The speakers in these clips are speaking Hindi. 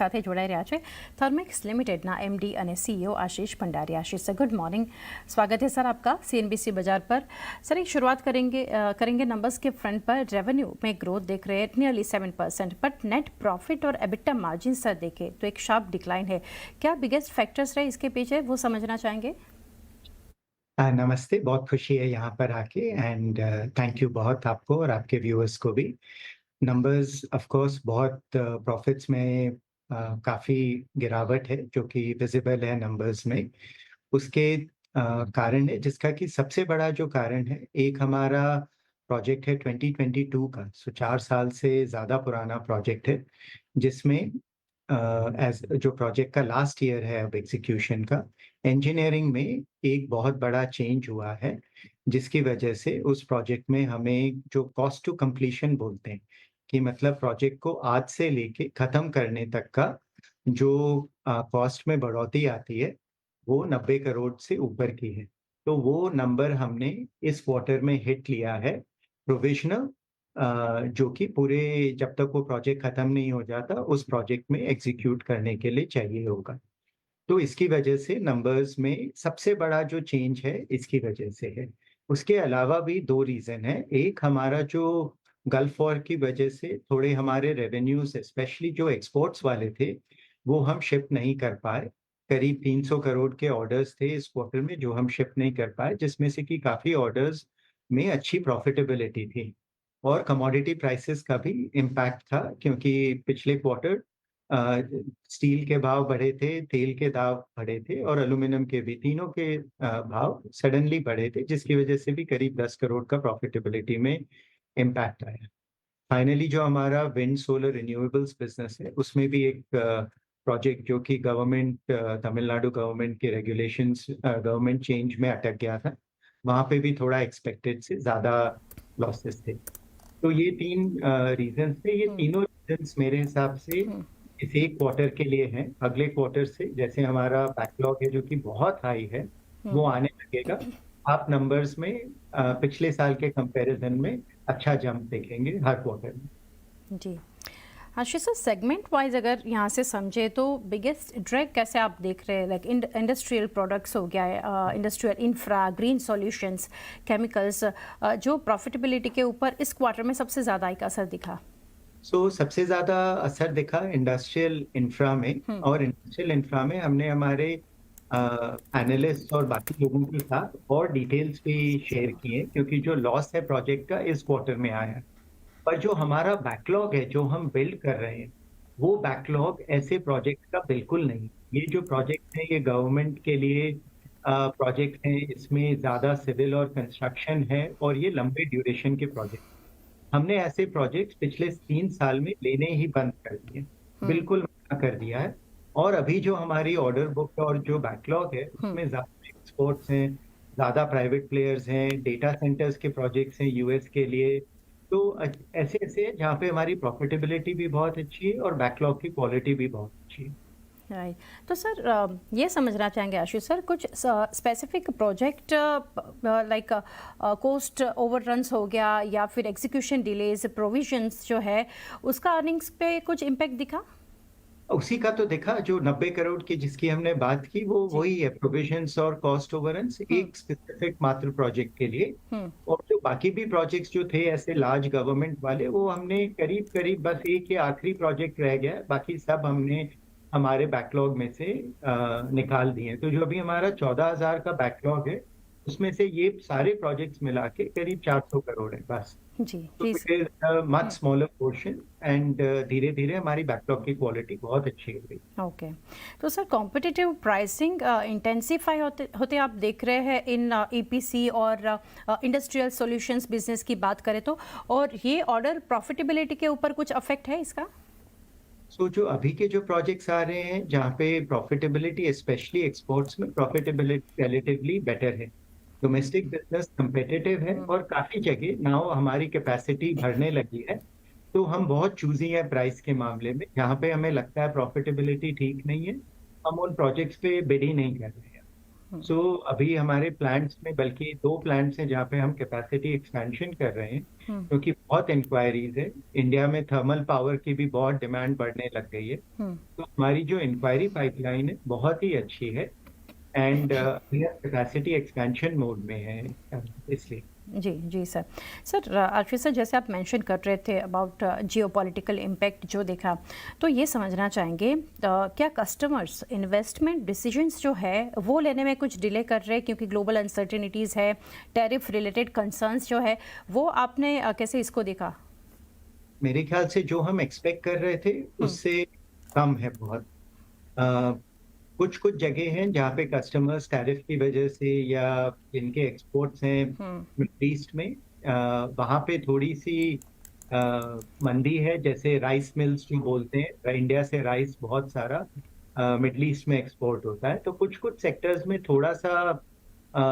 સાથે જોડાઈ રહ્યા છે થર્મેક્स लिमिटेडના एमडी અને सीईओ आशीष भंडारी। आशीष सर, गुड मॉर्निंग, स्वागत है सर आपका सीएनबीसी बाजार पर। सर एक शुरुआत करेंगे नंबर्स के फ्रंट पर। रेवेन्यू में ग्रोथ देख रहे हैं नियरली 7%, बट नेट प्रॉफिट और एबिटा मार्जिन सर देखें तो एक शार्प डिक्लाइन है। क्या बिगेस्ट फैक्टर्स रहे इसके पीछे, वो समझना चाहेंगे? नमस्ते, बहुत खुशी है यहाँ पर आके एंड थैंक यू बहुत आपको और आपके व्यूअर्स को भी। नंबर्स ऑफ कोर्स बहुत प्रॉफिट्स में काफ़ी गिरावट है जो कि विजिबल है नंबर्स में। उसके कारण है जिसका कि सबसे बड़ा जो कारण है, एक हमारा प्रोजेक्ट है 2022 का, सो 4 साल से ज़्यादा पुराना प्रोजेक्ट है, जिसमें एज जो प्रोजेक्ट का लास्ट ईयर है अब एग्जीक्यूशन का, इंजीनियरिंग में एक बहुत बड़ा चेंज हुआ है, जिसकी वजह से उस प्रोजेक्ट में हमें जो कॉस्ट टू कंप्लीशन बोलते हैं कि मतलब प्रोजेक्ट को आज से लेके खत्म करने तक का जो कॉस्ट में बढ़ोतरी आती है वो 90 करोड़ से ऊपर की है। तो वो नंबर हमने इस क्वार्टर में हिट लिया है प्रोविजनल, जो कि पूरे जब तक वो प्रोजेक्ट खत्म नहीं हो जाता उस प्रोजेक्ट में एग्जीक्यूट करने के लिए चाहिए होगा। तो इसकी वजह से नंबर्स में सबसे बड़ा जो चेंज है इसकी वजह से है। उसके अलावा भी 2 रीज़न है। एक, हमारा जो गल्फ वॉर की वजह से थोड़े हमारे रेवेन्यूज़ स्पेशली जो एक्सपोर्ट्स वाले थे, वो हम शिप नहीं कर पाए। करीब 300 करोड़ के ऑर्डर्स थे इस क्वार्टर में जो हम शिप नहीं कर पाए, जिसमें से कि काफ़ी ऑर्डर्स में अच्छी प्रॉफिटेबिलिटी थी। और कमोडिटी प्राइसेस का भी इम्पैक्ट था क्योंकि पिछले क्वार्टर स्टील के भाव बढ़े थे, तेल के दाम बढ़े थे और एल्यूमीनियम के भी, तीनों के भाव सडनली बढ़े थे, जिसकी वजह से भी करीब 10 करोड़ का प्रॉफिटेबिलिटी में इम्पैक्ट आया। फाइनली जो हमारा विंड सोलर रिन्यूएबल्स बिजनेस है, उसमें भी एक प्रोजेक्ट जो कि गवर्नमेंट तमिलनाडु गवर्नमेंट के रेगुलेशंस गवर्नमेंट चेंज में अटक गया था, वहाँ पे भी थोड़ा एक्सपेक्टेड से ज़्यादा लॉसेस थे। तो ये 3 रीजंस थे। ये तीनों रीजंस मेरे हिसाब से इस एक क्वार्टर के लिए हैं। अगले क्वार्टर से जैसे हमारा बैकलॉग है जो कि बहुत हाई है, वो आने लगेगा। आप नंबर्स में पिछले साल के कंपैरिजन में अच्छा जंप देखेंगे हर क्वार्टर में। जी आशीष सर, सेगमेंट वाइज अगर यहाँ से समझे तो बिगेस्ट ड्रैग कैसे आप देख रहे हैं? लाइक इंडस्ट्रियल प्रोडक्ट्स हो गया है, industrial infra, green solutions, chemicals, जो प्रॉफिटेबिलिटी के ऊपर इस क्वार्टर में सबसे ज़्यादा एक असर दिखा। सबसे ज़्यादा असर दिखा इंडस्ट्रियल इंफ्रा में, और इंडस्ट्रियल इंफ्रा में हमने हमारे एनालिस्ट और बाकी लोगों के साथ और डिटेल्स भी शेयर किए क्योंकि जो लॉस है प्रोजेक्ट का इस क्वार्टर में आया है। पर जो हमारा बैकलॉग है जो हम बिल्ड कर रहे हैं, वो बैकलॉग ऐसे प्रोजेक्ट का बिल्कुल नहीं। ये जो प्रोजेक्ट है ये गवर्नमेंट के लिए प्रोजेक्ट है, इसमें ज़्यादा सिविल और कंस्ट्रक्शन है और ये लंबे ड्यूरेशन के प्रोजेक्ट। हमने ऐसे प्रोजेक्ट्स पिछले 3 साल में लेने ही बंद कर दिए, बिल्कुल मना कर दिया है। और अभी जो हमारी ऑर्डर बुक और जो बैकलॉग है उसमें ज़्यादा एक्सपोर्ट्स हैं, ज़्यादा प्राइवेट प्लेयर्स हैं, डेटा सेंटर्स के प्रोजेक्ट्स हैं यूएस के लिए। तो ऐसे-ऐसे जहाँ पे हमारी प्रॉफिटेबिलिटी भी बहुत अच्छी है और बैकलॉग की क्वालिटी भी बहुत अच्छी है। राइट। तो सर ये समझना चाहेंगे आशीष सर, कुछ स्पेसिफिक प्रोजेक्ट लाइक कॉस्ट ओवररन्स हो गया या फिर एग्जीक्यूशन डिलेज, प्रोविजंस जो है उसका अर्निंग्स पे कुछ इम्पैक्ट दिखा? उसी का तो देखा, जो 90 करोड़ की जिसकी हमने बात की वो वही है, प्रोविजंस और कॉस्ट ओवररन्स एक स्पेसिफिक मात्र प्रोजेक्ट के लिए। और जो बाकी भी प्रोजेक्ट्स जो थे ऐसे लार्ज गवर्नमेंट वाले, वो हमने करीब करीब बस एक या आखिरी प्रोजेक्ट रह गया है, बाकी सब हमने हमारे बैकलॉग में से निकाल दिए। तो जो अभी हमारा 14,000 का बैकलॉग है उसमें से ये सारे प्रोजेक्ट्स मिला के करीब 400 करोड़ है बस। जी तो जी it is much smaller portion and धीरे धीरे हमारी बैकलॉग की क्वालिटी बहुत अच्छी हो गई। ओके। तो सर कॉम्पिटिटिव प्राइसिंग इंटेंसिफाई होते आप देख रहे हैं इन ईपीसी और इंडस्ट्रियल सॉल्यूशंस बिजनेस की बात करें तो, और ये ऑर्डर प्रॉफिटेबिलिटी के ऊपर कुछ अफेक्ट है इसका? जो अभी के जो प्रोजेक्ट्स आ रहे हैं जहाँ पे प्रॉफिटेबिलिटी स्पेशली एक्सपोर्ट्स में प्रॉफिटेबिलिटी रिलेटिवली बेटर है, डोमेस्टिक बिजनेस competitive है और काफी जगह नाउ हमारी कैपेसिटी बढ़ने लगी है, तो हम बहुत चूजी हैं प्राइस के मामले में। जहाँ पे हमें लगता है प्रॉफिटेबिलिटी ठीक नहीं है, हम उन प्रोजेक्ट्स पे बिड ही नहीं कर रहे हैं। सो अभी हमारे प्लांट्स में बल्कि 2 प्लांट्स हैं जहाँ पे हम कैपेसिटी एक्सपेंशन कर रहे हैं, हम्म, क्योंकि बहुत इंक्वायरीज है। इंडिया में थर्मल पावर की भी बहुत डिमांड बढ़ने लग गई है। हम्म। तो हमारी जो इंक्वायरी पाइपलाइन है बहुत ही अच्छी है, एंड कैपेसिटी एक्सपेंशन मोड में है, इसलिए। जी जी सर। सर आरफी सर, जैसे आप मेंशन कर रहे थे अबाउट जियोपॉलिटिकल इम्पैक्ट जो देखा, तो ये समझना चाहेंगे क्या कस्टमर्स इन्वेस्टमेंट डिसीजंस जो है वो लेने में कुछ डिले कर रहे हैं क्योंकि ग्लोबल अनसर्टेनिटीज़ है, टैरिफ रिलेटेड कंसर्न्स जो है, वो आपने कैसे इसको देखा? मेरे ख्याल से जो हम एक्सपेक्ट कर रहे थे हम्म, उससे कम है बहुत। कुछ कुछ जगह हैं जहाँ पे कस्टमर्स टैरिफ की वजह से या जिनके एक्सपोर्ट्स हैं हम्म, मिडल ईस्ट में, वहाँ पे थोड़ी सी अ, मंदी है। जैसे राइस मिल्स जो बोलते हैं, इंडिया से राइस बहुत सारा मिडल ईस्ट में एक्सपोर्ट होता है, तो कुछ कुछ सेक्टर्स में थोड़ा सा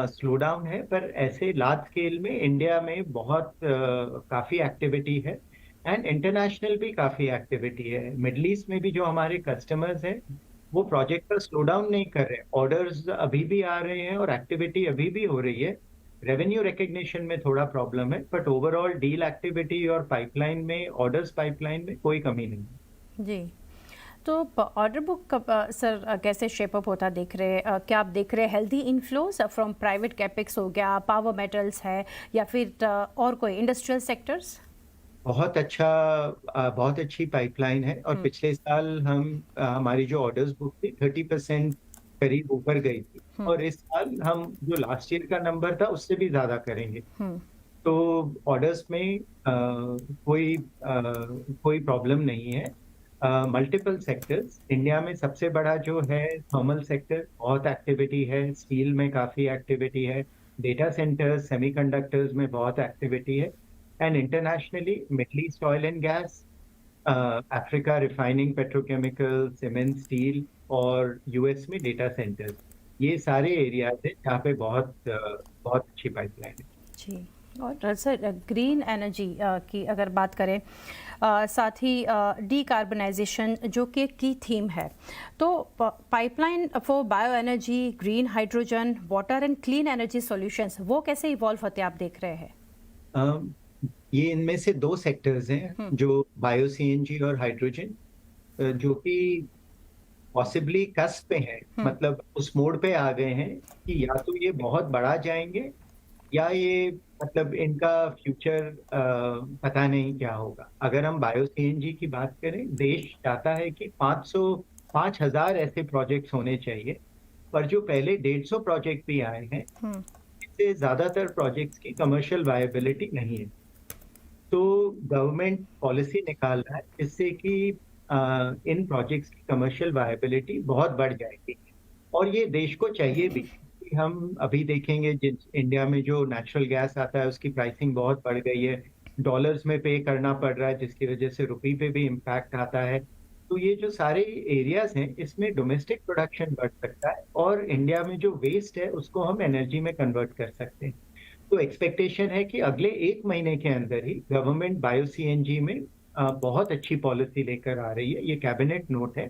स्लो डाउन है। पर ऐसे लार्ज स्केल में इंडिया में बहुत काफी एक्टिविटी है, एंड इंटरनेशनल भी काफी एक्टिविटी है। मिडल ईस्ट में भी जो हमारे कस्टमर्स हैं वो प्रोजेक्ट पर स्लो डाउन नहीं कर रहे, ऑर्डर्स अभी भी आ रहे हैं और एक्टिविटी अभी भी हो रही है। रेवेन्यू रिकग्निशन में थोड़ा प्रॉब्लम है, बट ओवरऑल डील एक्टिविटी और पाइपलाइन में, ऑर्डर्स पाइपलाइन में कोई कमी नहीं है। जी। तो ऑर्डर बुक कब सर कैसे शेप अप होता देख रहे हैं? क्या आप देख रहे हैं healthy inflows from private capex हो गया, पावर मेटल्स है, या फिर और कोई इंडस्ट्रियल सेक्टर्स? बहुत अच्छा, बहुत अच्छी पाइपलाइन है। और हम्म, पिछले साल हम हमारी जो ऑर्डर्स बुक थी 30% करीब ऊपर गई थी, हम्म, और इस साल हम जो लास्ट ईयर का नंबर था उससे भी ज्यादा करेंगे। हम्म, तो ऑर्डर्स में कोई प्रॉब्लम नहीं है। मल्टीपल सेक्टर्स, इंडिया में सबसे बड़ा जो है थर्मल सेक्टर, बहुत एक्टिविटी है। स्टील में काफी एक्टिविटी है। डेटा सेंटर्स, सेमीकंडक्टर्स में बहुत एक्टिविटी है। And internationally middle east oil and gas, Africa refining petrochemical, cement, steel, और यूएस में डेटा सेंटर्स, ये सारे एरियाज हैं जहाँ पे बहुत अच्छी पाइपलाइन है। जी। और सर ग्रीन एनर्जी की अगर बात करें, साथ ही डीकार्बनाइजेशन जो कि की थीम है, तो pipeline for bio energy, green hydrogen, water and clean energy solutions वो कैसे इवॉल्व होते आप देख रहे हैं? अम, ये इनमें से 2 सेक्टर्स हैं हम्म, जो बायो सीएनजी और हाइड्रोजन, जो कि पॉसिबली कस्प पे हैं, हम्म, मतलब उस मोड पे आ गए हैं कि या तो ये बहुत बढ़ा जाएंगे, या ये मतलब इनका फ्यूचर पता नहीं क्या होगा। अगर हम बायो सीएनजी की बात करें, देश चाहता है कि 5,000 ऐसे प्रोजेक्ट्स होने चाहिए, पर जो पहले 150 प्रोजेक्ट भी आए हैं, हम्म, इससे ज्यादातर प्रोजेक्ट्स की कमर्शियल वायबिलिटी नहीं है। तो गवर्नमेंट पॉलिसी निकाल रहा है जिससे कि इन प्रोजेक्ट्स की कमर्शियल वायबिलिटी बहुत बढ़ जाएगी। और ये देश को चाहिए भी, कि हम अभी देखेंगे जिन इंडिया में जो नेचुरल गैस आता है उसकी प्राइसिंग बहुत बढ़ गई है, डॉलर्स में पे करना पड़ रहा है, जिसकी वजह से रुपये पे भी इम्पैक्ट आता है। तो ये जो सारे एरियाज हैं इसमें डोमेस्टिक प्रोडक्शन बढ़ सकता है, और इंडिया में जो वेस्ट है उसको हम एनर्जी में कन्वर्ट कर सकते हैं। तो एक्सपेक्टेशन है कि अगले 1 महीने के अंदर ही गवर्नमेंट बायो सीएनजी में बहुत अच्छी पॉलिसी लेकर आ रही है। ये कैबिनेट नोट है,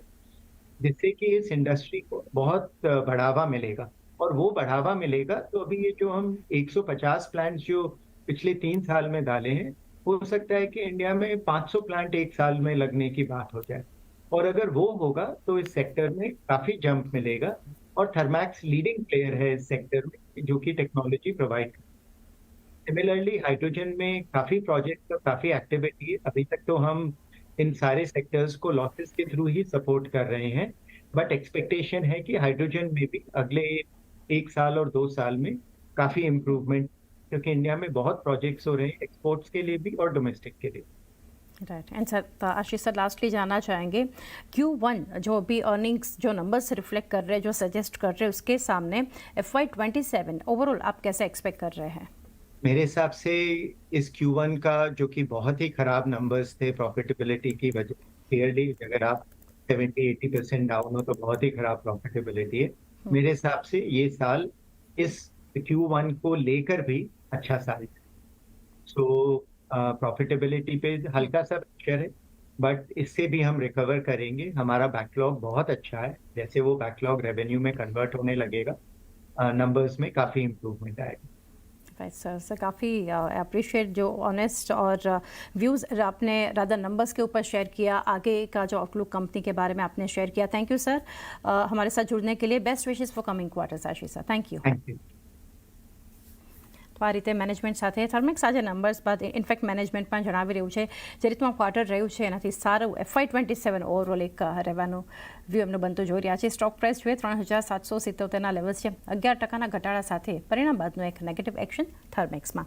जिससे कि इस इंडस्ट्री को बहुत बढ़ावा मिलेगा। और वो बढ़ावा मिलेगा तो अभी ये जो हम 150 प्लांट्स जो पिछले 3 साल में डाले हैं, हो सकता है कि इंडिया में 500 प्लांट एक साल में लगने की बात हो जाए। और अगर वो होगा तो इस सेक्टर में काफी जंप मिलेगा। और थर्मैक्स लीडिंग प्लेयर है इस सेक्टर में, जो कि टेक्नोलॉजी प्रोवाइड। सिमिलरली हाइड्रोजन में काफी प्रोजेक्ट और काफी एक्टिविटी है। अभी तक तो हम इन सारे सेक्टर्स को लॉसेस के थ्रू ही सपोर्ट कर रहे हैं, बट एक्सपेक्टेशन है कि हाइड्रोजन में भी अगले 1 साल और 2 साल में काफी इम्प्रूवमेंट, क्योंकि इंडिया में बहुत प्रोजेक्ट्स हो रहे हैं एक्सपोर्ट्स के लिए भी और डोमेस्टिक के लिए। Right. And sir Ashish sir, lastly जानना चाहेंगे Q1 जो भी अर्निंग्स जो नंबर्स रिफ्लेक्ट कर रहे हैं, जो सजेस्ट कर रहे हैं, उसके सामने FY27 ओवरऑल आप कैसे एक्सपेक्ट कर रहे हैं? मेरे हिसाब से इस Q1 का, जो कि बहुत ही खराब नंबर्स थे प्रॉफिटेबिलिटी की वजह, क्लियरली अगर आप 70-80% डाउन हो तो बहुत ही खराब प्रॉफिटेबिलिटी है। मेरे हिसाब से ये साल इस Q1 को लेकर भी अच्छा साल है। सो प्रॉफिटेबिलिटी पे हल्का सा प्रेशर है, बट इससे भी हम रिकवर करेंगे। हमारा बैकलॉग बहुत अच्छा है, जैसे वो बैकलॉग रेवेन्यू में कन्वर्ट होने लगेगा नंबर्स में काफ़ी इम्प्रूवमेंट आएगा। राइट सर, सर काफ़ी अप्रिशिएट जो ऑनेस्ट और व्यूज़ आपने रादर नंबर्स के ऊपर शेयर किया, आगे का जो आउटलुक कंपनी के बारे में आपने शेयर किया। थैंक यू सर हमारे साथ जुड़ने के लिए। Best wishes for coming quarters Ashish sir, thank you. Thank you. તો આ રીતે મેનેજમેન્ટ સાથે થર્મેક્સ આજે નંબર્સ બાદ ઇનફેક્ટ મેનેજમેન્ટ પણ જણાવી રહ્યું છે જે રીતનું ક્વાર્ટર રહ્યું છે એનાથી સારું FY27 ઓવરઓલ એક રહેવાનું વ્યૂ એમનું બનતું જોઈ રહ્યા છે. સ્ટોક પ્રાઇસ જોઈએ 3777ના લેવલ્સ છે, 11%ના ઘટાડા સાથે પરિણામ બાદનું એક નેગેટિવ એક્શન થર્મેક્સમાં.